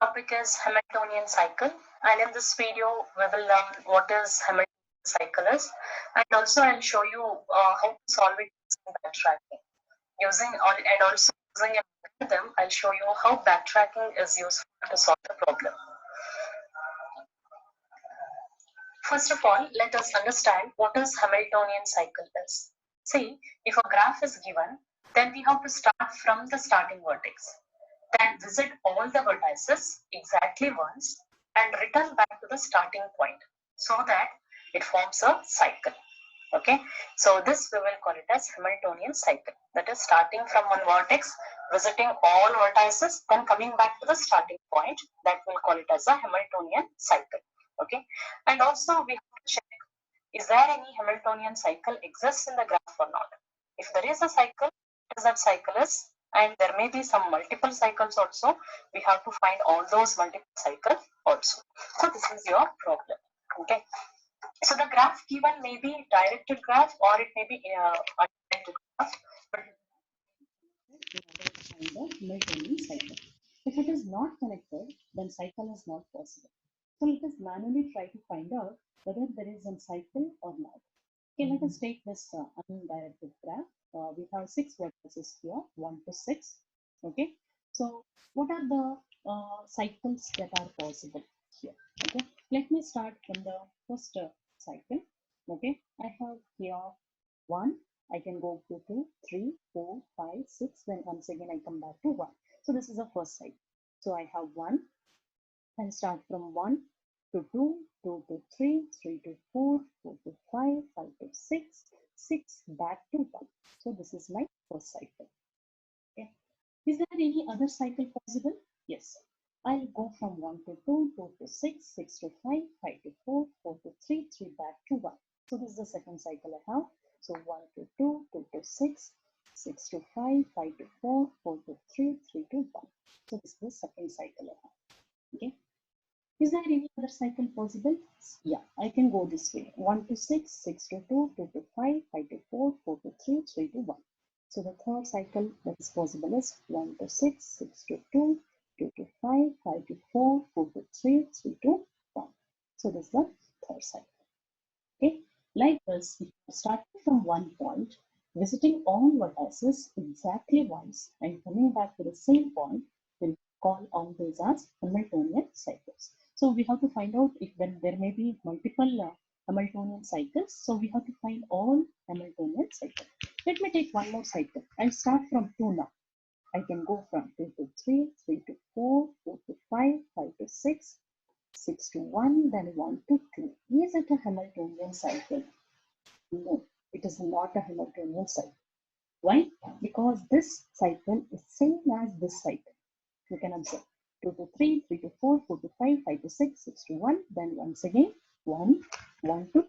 topic is Hamiltonian cycle, and in this video we will learn what is Hamiltonian cycle is, and also I'll show you how to solve it using backtracking. And also using an algorithm, I'll show you how backtracking is useful to solve the problem. First of all, let us understand what is Hamiltonian cycle is. See, if a graph is given, then we have to start from the starting vertex, then visit all the vertices exactly once and return back to the starting point so that it forms a cycle. Okay, so this we will call it as Hamiltonian cycle. That is starting from one vertex, visiting all vertices, then coming back to the starting point. That we'll call it as a Hamiltonian cycle. Okay, and also we have to check, is there any Hamiltonian cycle exists in the graph or not? If there is a cycle, what is that cycle is? And there may be some multiple cycles also. We have to find all those multiple cycles also. So this is your problem. Okay. So the graph given may be directed graph or it may be undirected graph. But in order to find the Hamiltonian cycle. If it is not connected, then cycle is not possible. So let us manually try to find out whether there is a cycle or not. Okay, let us take this undirected graph. We have 6 vertices here, 1 to 6. Okay, so what are the cycles that are possible here? Okay, let me start from the first cycle. Okay, I have here 1. I can go to 2, 3, 4, 5, 6. Then once again I come back to 1. So this is the first cycle. So I have 1. I'll start from 1 to 2, 2 to 3, 3 to 4, 4 to 5, 5 to 6, 6 back to 1. So this is my first cycle. Okay. Is there any other cycle possible? Yes. I'll go from 1 to 2, 2 to 6, 6 to 5, 5 to 4, 4 to 3, 3 back to 1. So this is the second cycle I have. So 1 to 2, 2 to 6, 6 to 5, 5 to 4, 4 to 3, 3 to 1. So this is the second cycle I have. Okay. Is there any other cycle possible? Yeah, I can go this way. 1 to 6, 6 to 2, 2 to 5, 5 to 4, 4 to 3, 3 to 1. So the third cycle that is possible is 1 to 6, 6 to 2, 2 to 5, 5 to 4, 4 to 3, 3 to 1. So this is the third cycle. Okay, like this, if you start from one point, visiting all vertices exactly once and coming back to the same point, we'll call all these as Hamiltonian cycles. So we have to find out if when there may be multiple Hamiltonian cycles. So we have to find all Hamiltonian cycles. Let me take one more cycle. I'll start from 2 now. I can go from 2 to 3, 3 to 4, 4 to 5, 5 to 6, 6 to 1, then 1 to 2. Is it a Hamiltonian cycle? No, it is not a Hamiltonian cycle. Why? Because this cycle is same as this cycle. You can observe 2 to 3, 3 to 4, 4 to 5, 5 to 6, 6 to 1, then once again 1, 1 to 2.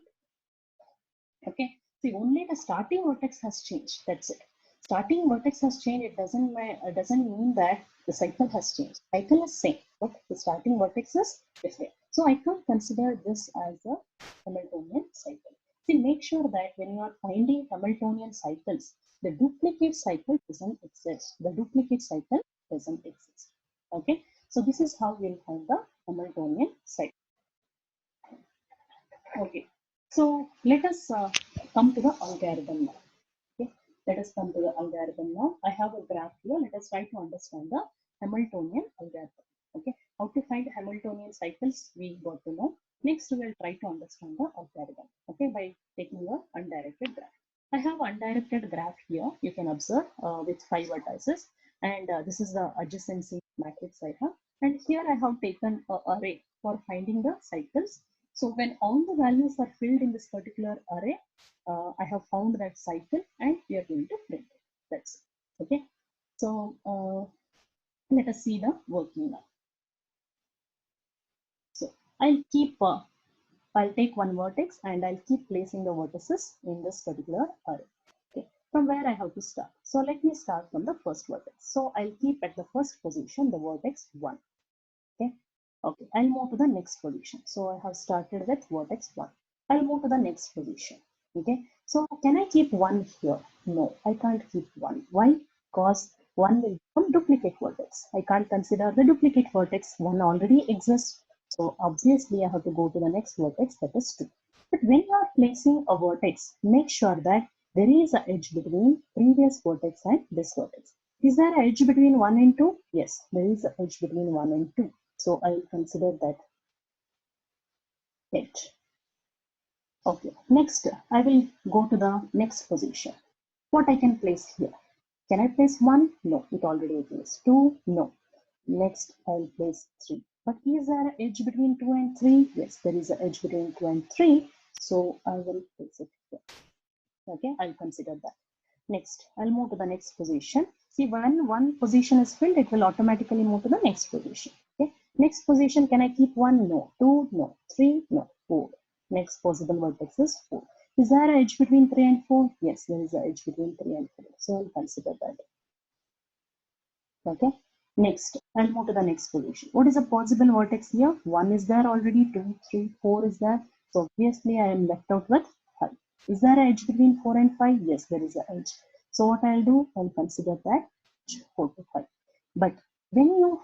Okay, see, only the starting vertex has changed. That's it. Starting vertex has changed. It doesn't mean that the cycle has changed. Cycle is same, but the starting vertex is different. So I can't consider this as a Hamiltonian cycle. See, make sure that when you are finding Hamiltonian cycles, the duplicate cycle doesn't exist. The duplicate cycle doesn't exist. Okay, so this is how we'll find the Hamiltonian cycle. Okay, so let us come to the algorithm now. Okay, let us come to the algorithm now. I have a graph here. Let us try to understand the Hamiltonian algorithm. Okay, how to find Hamiltonian cycles we got to know. Next, we will try to understand the algorithm. Okay, by taking a undirected graph. I have undirected graph here. You can observe with 5 vertices, and this is the adjacency matrix I have. And here I have taken an array for finding the cycles. So when all the values are filled in this particular array, I have found that cycle and we are going to print it. That's it. Okay. So let us see the working now. So I'll take one vertex and I'll keep placing the vertices in this particular array. Okay. From where I have to start. So let me start from the first vertex. So I'll keep at the first position the vertex 1. Okay. Okay, I'll move to the next position. So I have started with vertex 1. I'll move to the next position. Okay, so can I keep 1 here? No, I can't keep 1. Why? Because one will become duplicate vertex. I can't consider the duplicate vertex, one already exists. So obviously I have to go to the next vertex, that is 2. But when you are placing a vertex, make sure that there is an edge between previous vertex and this vertex. Is there an edge between 1 and 2? Yes, there is an edge between 1 and 2. So I will consider that edge. Okay, next I will go to the next position. What I can place here? Can I place 1? No, it already exists. 2? No. Next, I'll place 3. But is there an edge between 2 and 3? Yes, there is an edge between 2 and 3. So I will place it here. Okay, I'll consider that. Next, I'll move to the next position. See, when one position is filled, it will automatically move to the next position. Okay, next position, can I keep 1? No. 2? No. 3? No. 4. Next possible vertex is 4. Is there an edge between 3 and 4? Yes, there is an edge between 3 and 4. So I'll consider that. Okay. Next, I'll move to the next position. What is a possible vertex here? 1 is there already, 2, 3, 4 is there. So obviously I am left out with 5. Is there an edge between 4 and 5? Yes, there is an edge. So what I'll do, I'll consider that 4 to 5. But when you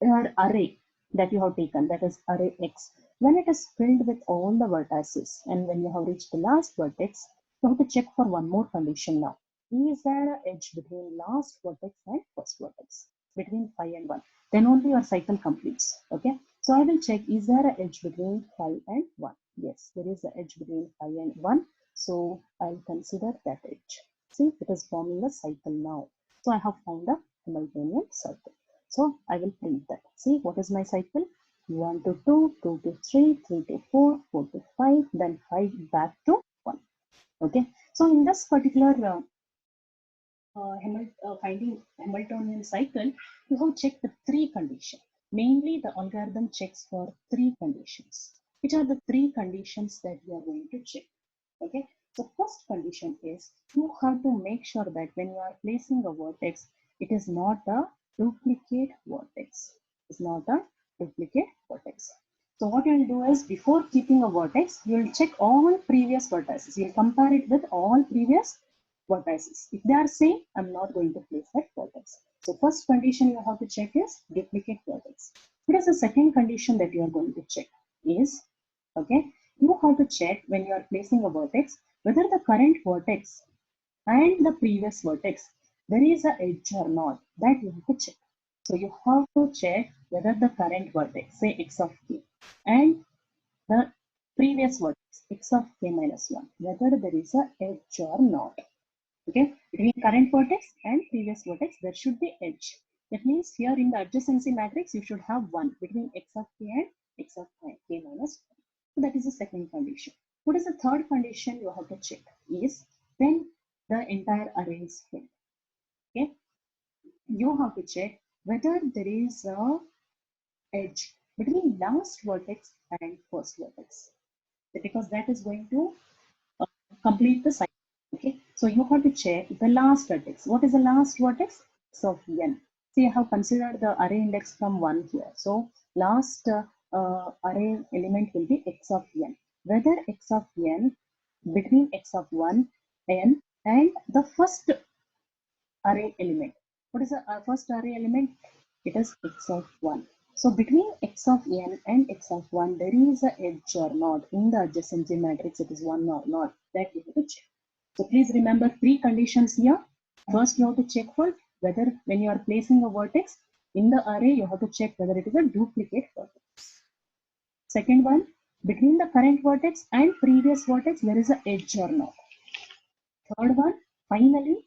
are array that you have taken, that is array X, when it is filled with all the vertices and when you have reached the last vertex, you have to check for one more condition now. Is there an edge between last vertex and first vertex? Between 5 and 1. Then only your cycle completes. Okay. So I will check, is there an edge between 5 and 1? Yes, there is an edge between 5 and 1. So I'll consider that edge. See, it is forming a cycle now. So I have found a Hamiltonian cycle. So I will print that. See, what is my cycle? 1 to 2, 2 to 3, 3 to 4, 4 to 5, then 5 back to 1. Okay. So in this particular finding Hamiltonian cycle, you have checked the 3 conditions. Mainly the algorithm checks for 3 conditions. Which are the 3 conditions that we are going to check? Okay. So first condition is you have to make sure that when you are placing a vertex, it is not a duplicate vertex. It's not a duplicate vertex. So what you will do is before keeping a vertex, you will check all previous vertices. You will compare it with all previous vertices. If they are same, I'm not going to place that vertex. So first condition you have to check is duplicate vertex. What is the second condition that you are going to check is, okay, you have to check when you are placing a vertex whether the current vertex and the previous vertex there is a edge or not. That you have to check. So you have to check whether the current vertex, say x of k, and the previous vertex x of k minus 1, whether there is a edge or not. Okay, between current vertex and previous vertex there should be edge. That means here in the adjacency matrix you should have 1 between x of k and x of k minus 1. So that is the second condition. What is the third condition you have to check is when the entire array is filled. Okay, you have to check whether there is a edge between last vertex and first vertex, because that is going to complete the cycle. Okay, so you have to check the last vertex. What is the last vertex? X of n. See, I have considered the array index from 1 here. So last array element will be x of n. Whether x of n between x of 1 n and the first array element. What is the first array element? It is x of 1. So between x of n and x of 1, there is a edge or not. In the adjacency matrix, it is 1 or not. That you have to check. So please remember 3 conditions here. First, you have to check for whether when you are placing a vertex in the array, you have to check whether it is a duplicate vertex. Second one, between the current vertex and previous vertex, there is an edge or not. Third one, finally,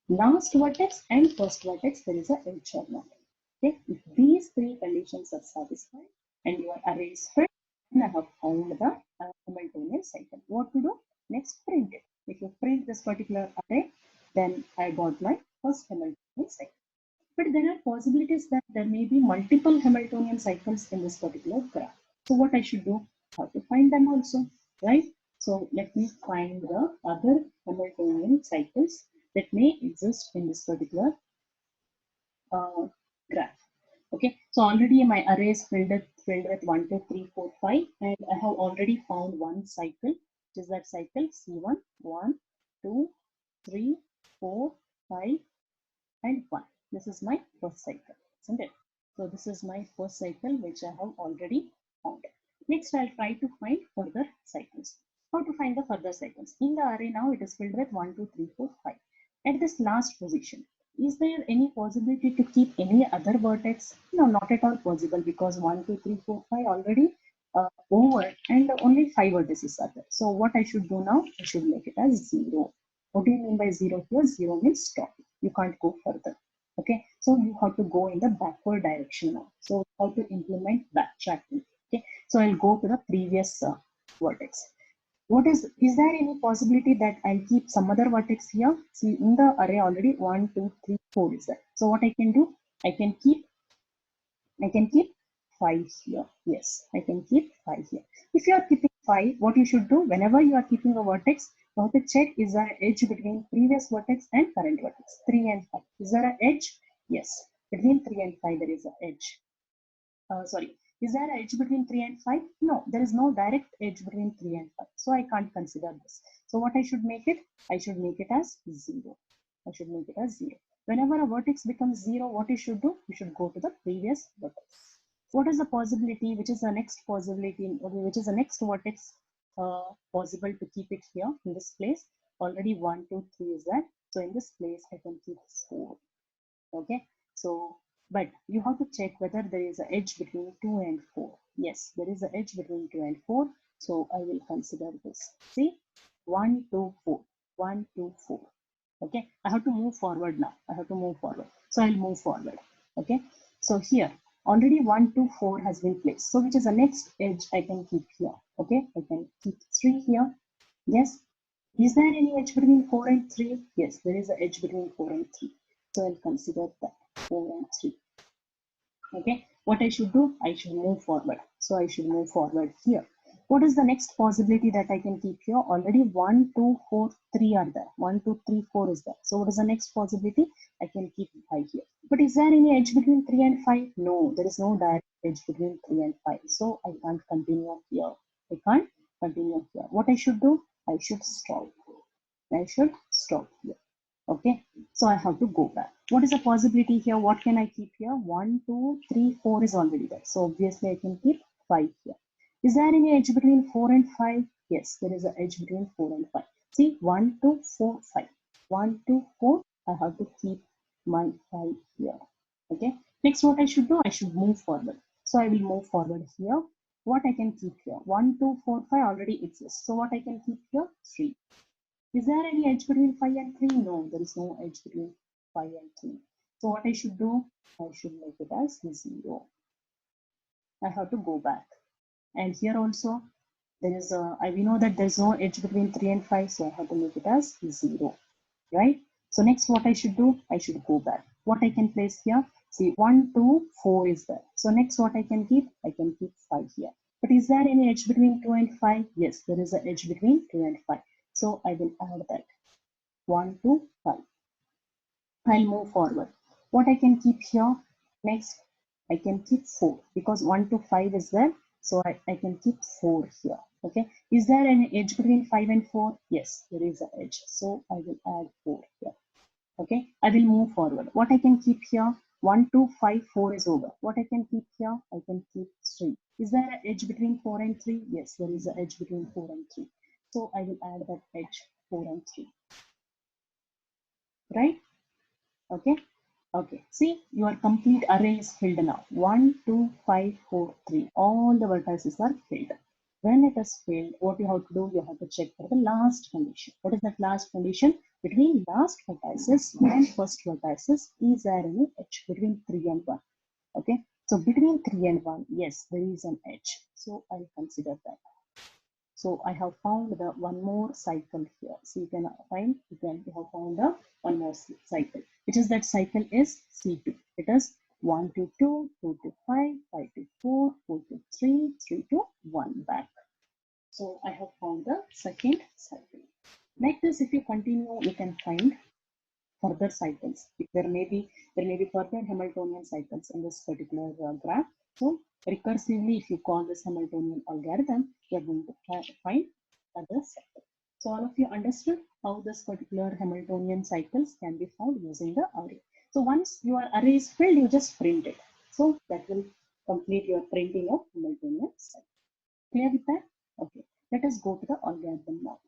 last vertex and first vertex, there is a edge or not. Okay, if these 3 conditions are satisfied and your array is filled, then I have found the Hamiltonian cycle. What to do? Next, print it. If you print this particular array, then I got my first Hamiltonian cycle. But there are possibilities that there may be multiple Hamiltonian cycles in this particular graph. So what I should do? I have to find them also, right? So let me find the other Hamiltonian cycles that may exist in this particular graph. Okay, so already my array is filled with 1, 2, 3, 4, 5, and I have already found one cycle, which is that cycle C1, 1, 2, 3, 4, 5, and 1. This is my first cycle, isn't it? So this is my first cycle which I have already found. Next, I'll try to find further cycles. How to find the further cycles? In the array now, it is filled with 1, 2, 3, 4, 5. At this last position, is there any possibility to keep any other vertex? No, not at all possible, because 1, 2, 3, 4, 5 already over, and only 5 vertices are there. So what I should do now? I should make it as 0. What do you mean by 0 here? 0 means stop. You can't go further. Okay, so you have to go in the backward direction now. So how to implement backtracking? Okay, so I'll go to the previous vertex. Is there any possibility that I'll keep some other vertex here? See, in the array already 1, 2, 3, 4 is there. So what I can do? I can keep 5 here. Yes, I can keep 5 here. If you are keeping 5, what you should do, whenever you are keeping a vertex, you have to check, is there an edge between previous vertex and current vertex? 3 and 5. Is there an edge? Yes. Between 3 and 5, there is an edge. Sorry. Is there an edge between 3 and 5? No, there is no direct edge between 3 and 5. So I can't consider this. So what I should make it? I should make it as 0. I should make it as 0. Whenever a vertex becomes 0, what you should do? You should go to the previous vertex. What is the possibility? Which is the next possibility? Which is the next vertex possible to keep it here in this place? Already 1, 2, 3 is that. So in this place, I can keep 4. Okay. So, but you have to check whether there is an edge between 2 and 4. Yes, there is an edge between 2 and 4. So I will consider this. See, 1, 2, 4. 1, 2, 4. Okay, I have to move forward now. I have to move forward. So I'll move forward. Okay, so here already 1, 2, 4 has been placed. So which is the next edge I can keep here? Okay, I can keep 3 here. Yes. Is there any edge between 4 and 3? Yes, there is an edge between 4 and 3. So I'll consider that 4 and 3. Okay, what I should do? I should move forward. So I should move forward here. What is the next possibility that I can keep here? Already 1, 2, 4, 3 are there. 1, 2, 3, 4 is there. So what is the next possibility? I can keep 5 here. But is there any edge between 3 and 5? No, there is no direct edge between 3 and 5. So I can't continue here. I can't continue here. What I should do? I should stop. I should stop here. Okay, so I have to go back. What is the possibility here? What can I keep here? 1, 2, 3, 4 is already there. So obviously I can keep 5 here. Is there any edge between 4 and 5? Yes, there is an edge between 4 and 5. See, 1, 2, 4, 5. 1, 2, 4. I have to keep my 5 here. Okay, next what I should do? I should move forward. So I will move forward here. What I can keep here? 1, 2, 4, 5 already exists. So what I can keep here? 3. Is there any edge between 5 and 3? No, there is no edge between 5 and 3. So what I should do? I should make it as 0. I have to go back. And here also, there is we know that there is no edge between 3 and 5, so I have to make it as 0. Right? So next what I should do? I should go back. What I can place here? See, 1, 2, 4 is there. So next what I can keep? I can keep 5 here. But is there any edge between 2 and 5? Yes, there is an edge between 2 and 5. So I will add that 1, 2, 5. I'll move forward. What I can keep here? Next, I can keep 4 because 1 to 5 is there. So I can keep 4 here. Okay. Is there an edge between 5 and 4? Yes, there is an edge. So I will add 4 here. Okay. I will move forward. What I can keep here? 1, 2, 5, 4 is over. What I can keep here? I can keep 3. Is there an edge between 4 and 3? Yes, there is an edge between 4 and 3. So I will add that edge 4 and 3. Right? Okay. Okay. See, your complete array is filled now. 1, 2, 5, 4, 3. All the vertices are filled. When it is filled, what you have to do? You have to check for the last condition. What is that last condition? Between last vertices and first vertices, is there any edge between 3 and 1? Okay. So between 3 and 1, yes, there is an edge. So I'll consider that. So I have found the one more cycle here. So you can find, you have found the one more cycle, which is that cycle is C2. It is 1 to 2, 2 to 5, 5 to 4, 4 to 3, 3 to 1 back. So I have found the second cycle. Like this, if you continue, you can find further cycles. There may be further Hamiltonian cycles in this particular graph. So recursively, if you call this Hamiltonian algorithm, you are going to find other cycle. So all of you understood how this particular Hamiltonian cycles can be found using the array. So once your array is filled, you just print it. So that will complete your printing of Hamiltonian cycle. Clear with that? Okay. Let us go to the algorithm now.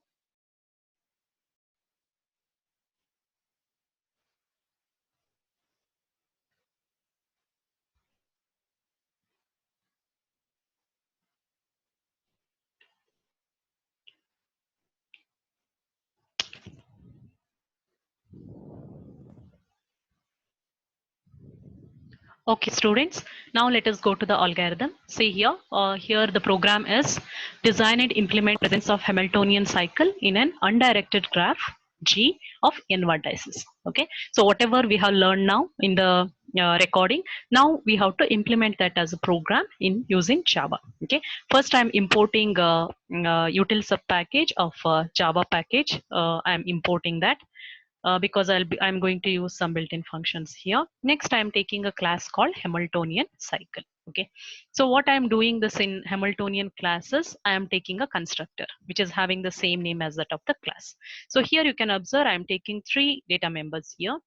Okay, students, now let us go to the algorithm. See here, here the program is design and implement presence of Hamiltonian cycle in an undirected graph G of n vertices. Okay, so whatever we have learned now in the recording, now we have to implement that as a program in using Java. Okay, first I'm importing util sub package of Java package. I'm importing that. Because I'm going to use some built-in functions here. Next, I'm taking a class called Hamiltonian cycle. Okay, so what I'm doing this in Hamiltonian classes, I am taking a constructor which is having the same name as that of the class. So here you can observe I'm taking 3 data members here.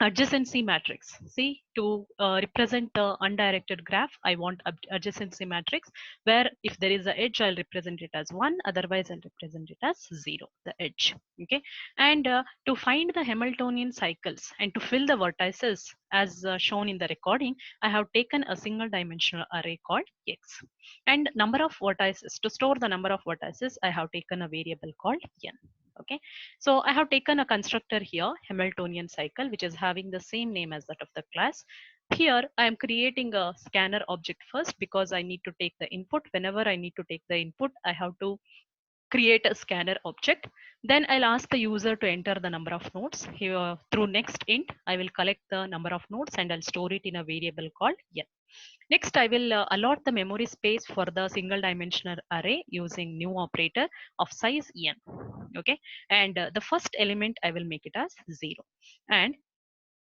Adjacency matrix. See, to represent the undirected graph, I want adjacency matrix where if there is an edge, I'll represent it as 1, otherwise I'll represent it as 0, the edge. Okay, and to find the Hamiltonian cycles and to fill the vertices as shown in the recording, I have taken a single dimensional array called X. And number of vertices, to store the number of vertices, I have taken a variable called N. Okay, so I have taken a constructor here, Hamiltonian cycle, which is having the same name as that of the class. Here I am creating a scanner object first because I need to take the input. Whenever I need to take the input, I have to create a scanner object. Then I'll ask the user to enter the number of nodes. Here through next int, I will collect the number of nodes and I'll store it in a variable called n. Next, I will allot the memory space for the single dimensional array using new operator of size n. Okay, and the first element I will make it as 0. And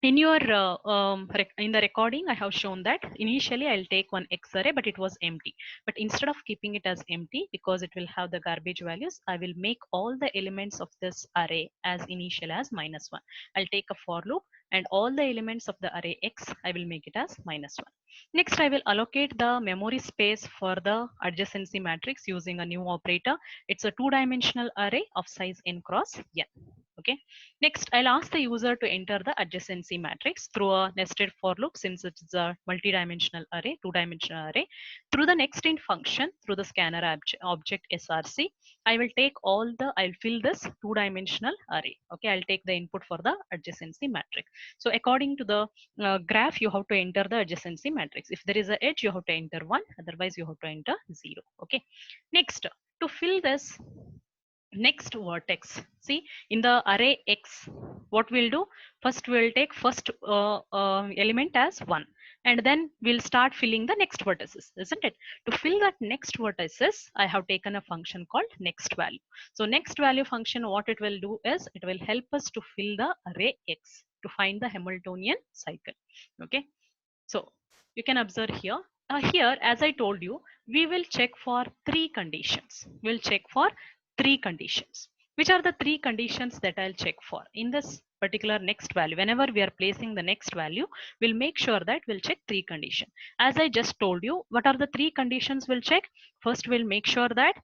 in your in the recording, I have shown that initially I'll take one X array, but it was empty. But instead of keeping it as empty, because it will have the garbage values, I will make all the elements of this array as initial as -1. I'll take a for loop and all the elements of the array X, I will make it as -1. Next, I will allocate the memory space for the adjacency matrix using a new operator. It's a 2-dimensional array of size n cross n. Okay. Next, I'll ask the user to enter the adjacency matrix through a nested for loop since it's a multi-dimensional array, 2-dimensional array. Through the next int function, through the scanner object src, I'll fill this 2-dimensional array. Okay, I'll take the input for the adjacency matrix. So according to the graph, you have to enter the adjacency matrix. If there is an edge, you have to enter 1, otherwise you have to enter 0. Okay. Next, to fill this next vertex, see in the array X, what we'll do, first we'll take first element as 1 and then we'll start filling the next vertices, isn't it? To fill that next vertices, I have taken a function called next value. So next value function, what it will do is it will help us to fill the array X to find the Hamiltonian cycle. Okay, so you can observe here. Here, as I told you, we will check for 3 conditions. We'll check for 3 conditions. Which are the 3 conditions that I'll check for in this particular next value? Whenever we are placing the next value, we'll make sure that we'll check 3 conditions. As I just told you, what are the 3 conditions we'll check? First, we'll make sure that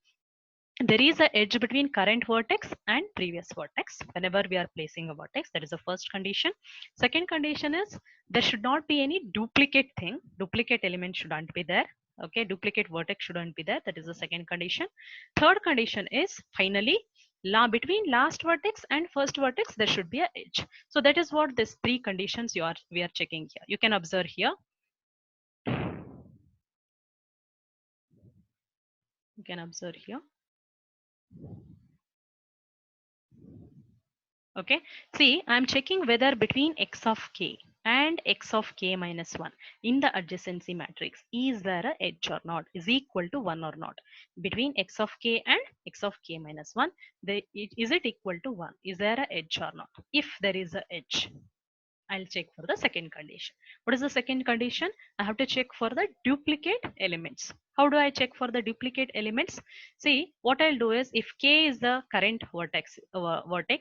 there is an edge between current vertex and previous vertex whenever we are placing a vertex. That is the first condition. Second condition is there should not be any duplicate thing. Duplicate element shouldn't be there. Okay, duplicate vertex shouldn't be there. That is the second condition. Third condition is finally between last vertex and first vertex there should be an edge. So that is what these 3 conditions we are checking here. You can observe here. You can observe here. Okay, see, I'm checking whether between x of k and x of k minus 1 in the adjacency matrix, is there a edge or not, is equal to 1 or not. Between x of k and x of k minus 1, is it equal to 1? Is there a edge or not? If there is a edge, I'll check for the second condition. What is the second condition? I have to check for the duplicate elements. How do I check for the duplicate elements? See, what I'll do is if k is the current vertex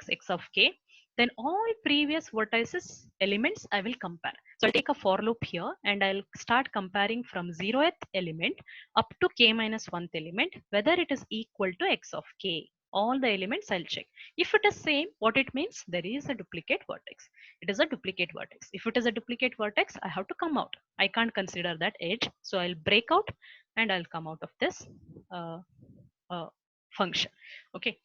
x of k, then all previous vertices elements I will compare. So I'll take a for loop here and I'll start comparing from 0th element up to k minus 1th element, whether it is equal to x of k. All the elements I'll check. If it is same, what it means, there is a duplicate vertex. It is a duplicate vertex. If it is a duplicate vertex, I have to come out. I can't consider that edge. So I'll break out and I'll come out of this uh, function. Okay.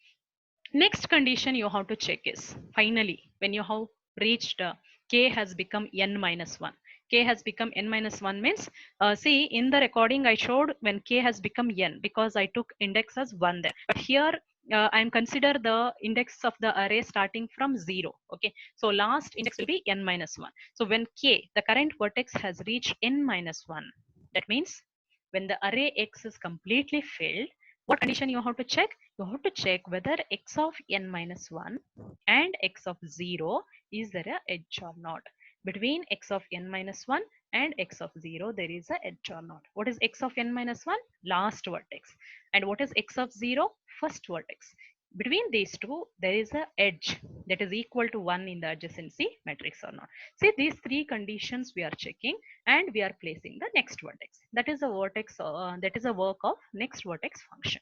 Next condition you have to check is finally when you have reached k has become n minus 1. K has become n minus 1 means see in the recording I showed when k has become n because I took index as 1 there. But here I'm consider the index of the array starting from 0. Okay, so last index will be n minus 1. So when k, the current vertex has reached n minus 1, that means when the array x is completely filled, what condition you have to check? You have to check whether x of n minus 1 and x of 0 is there a edge or not. Between x of n minus 1 and x of 0 there is a edge or not. What is x of n minus 1? Last vertex. And what is x of 0? First vertex. Between these two there is a edge that is equal to 1 in the adjacency matrix or not. See, these three conditions we are checking and we are placing the next vertex. That is a vertex that is a work of next vertex function.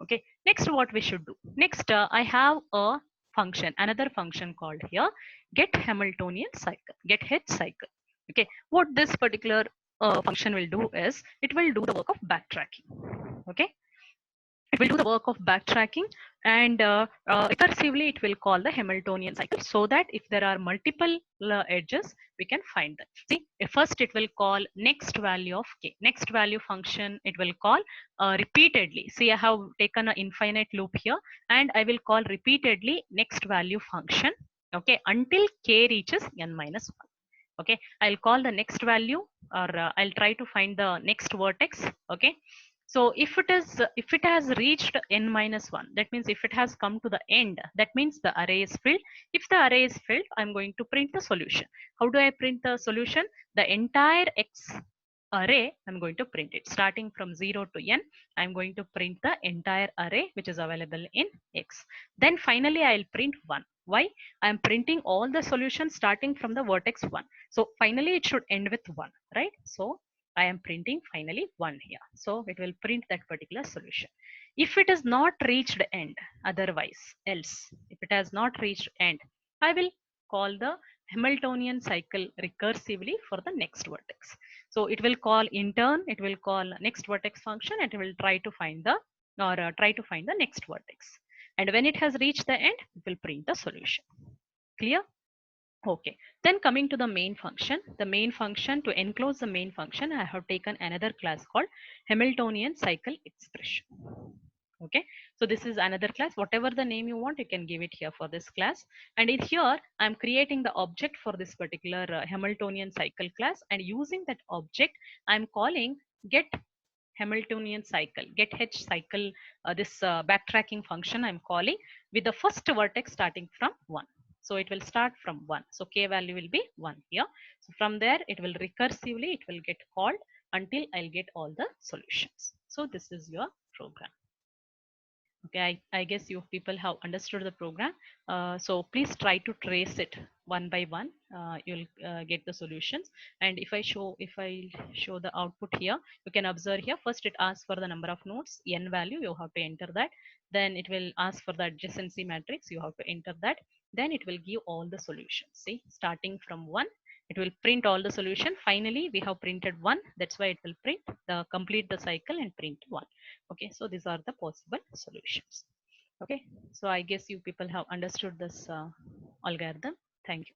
Okay, next what we should do? Next I have a function, another function called here get Hamiltonian cycle, get H cycle. Okay, what this particular function will do is it will do the work of backtracking. Okay, it will do the work of backtracking and recursively it will call the Hamiltonian cycle so that if there are multiple edges we can find them. See, first it will call next value of k, next value function it will call repeatedly. See, I have taken an infinite loop here and I will call repeatedly next value function, okay, until k reaches n minus 1. Okay, I'll call the next value or I'll try to find the next vertex. Okay, so if it has reached n minus 1, that means if it has come to the end, that means the array is filled. If the array is filled, I'm going to print the solution. How do I print the solution? The entire x array, I'm going to print it starting from 0 to n. I'm going to print the entire array which is available in x. Then finally I'll print 1. Why? I'm printing all the solutions starting from the vertex 1. So finally it should end with 1, right? So I am printing finally 1 here. So it will print that particular solution. If it is not reached end, otherwise, else, if it has not reached end, I will call the Hamiltonian cycle recursively for the next vertex. So it will call in turn, it will call next vertex function and it will try to find the next vertex. And when it has reached the end, it will print the solution. Clear? Okay, then coming to the main function, to enclose the main function, I have taken another class called Hamiltonian cycle expression. Okay, so this is another class, whatever the name you want, you can give it here for this class. And in here, I'm creating the object for this particular Hamiltonian cycle class, and using that object, I'm calling get Hamiltonian cycle, get H cycle, this backtracking function I'm calling with the first vertex starting from 1. So it will start from 1. So k value will be 1 here. So from there, it will recursively, it will get called until I'll get all the solutions. So this is your program. Okay, I guess you people have understood the program. So please try to trace it one by one. You'll get the solutions. And if I show the output here, you can observe here. First, it asks for the number of nodes, n value. You have to enter that. Then it will ask for the adjacency matrix. You have to enter that. Then it will give all the solutions. See, starting from 1, it will print all the solution. Finally, we have printed 1. That's why it will print the complete the cycle and print 1. Okay, so these are the possible solutions. Okay, so I guess you people have understood this algorithm. Thank you.